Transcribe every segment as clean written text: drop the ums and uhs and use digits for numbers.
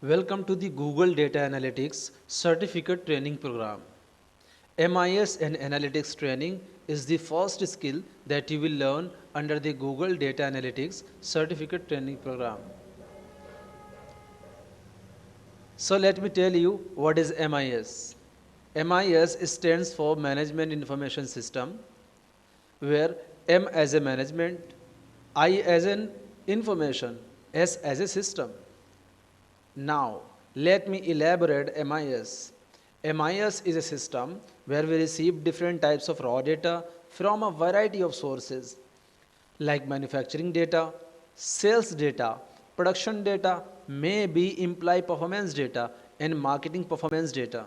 Welcome to the Google Data Analytics Certificate Training Program. MIS and Analytics Training is the first skill that you will learn under the Google Data Analytics Certificate Training Program. So let me tell you what is MIS. MIS stands for Management Information System, where M as a management, I as an information, S as a system. Now, let me elaborate MIS. MIS is a system where we receive different types of raw data from a variety of sources like manufacturing data, sales data, production data, maybe employee performance data, and marketing performance data.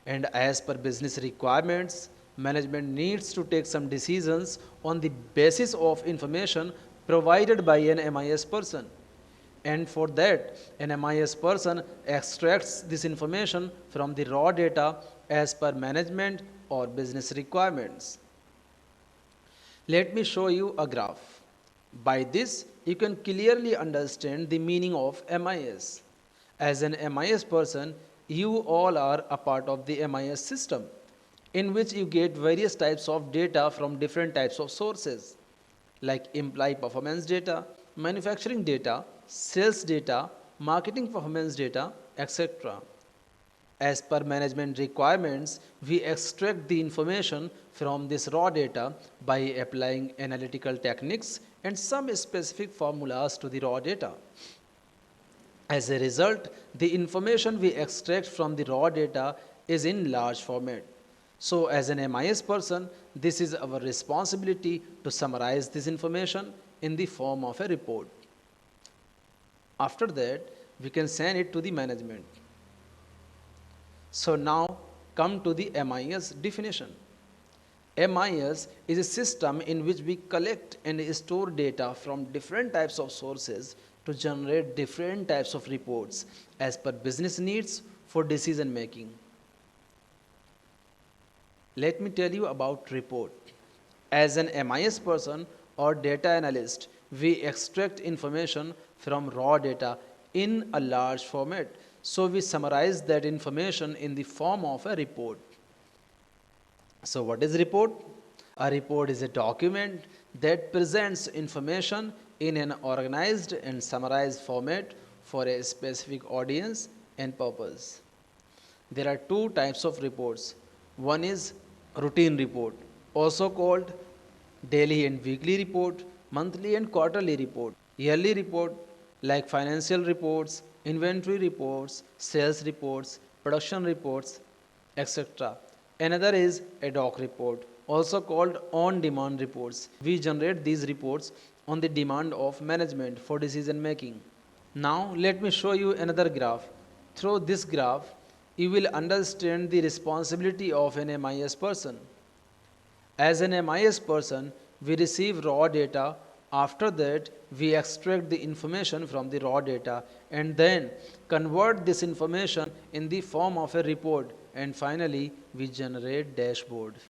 And as per business requirements, management needs to take some decisions on the basis of information provided by an MIS person. And for that, an MIS person extracts this information from the raw data as per management or business requirements. Let me show you a graph. By this, you can clearly understand the meaning of MIS. As an MIS person, you all are a part of the MIS system, in which you get various types of data from different types of sources, like employee performance data, manufacturing data, sales data, marketing performance data, etc. As per management requirements, we extract the information from this raw data by applying analytical techniques and some specific formulas to the raw data. As a result, the information we extract from the raw data is in large format. So as an MIS person, this is our responsibility to summarize this information in the form of a report. After that, we can send it to the management. So now come to the MIS definition. MIS is a system in which we collect and store data from different types of sources to generate different types of reports as per business needs for decision making. Let me tell you about report. As an MIS person or data analyst, we extract information from raw data in a large format. So we summarize that information in the form of a report. So what is report? A report is a document that presents information in an organized and summarized format for a specific audience and purpose. There are two types of reports. One is routine report, also called daily and weekly report, monthly and quarterly report, yearly report like financial reports, inventory reports, sales reports, production reports, etc. Another is ad hoc report, also called on-demand reports. We generate these reports on the demand of management for decision making. Now let me show you another graph. Through this graph, you will understand the responsibility of an MIS person. As an MIS person, we receive raw data. After that, we extract the information from the raw data and then convert this information in the form of a report, and finally we generate dashboard.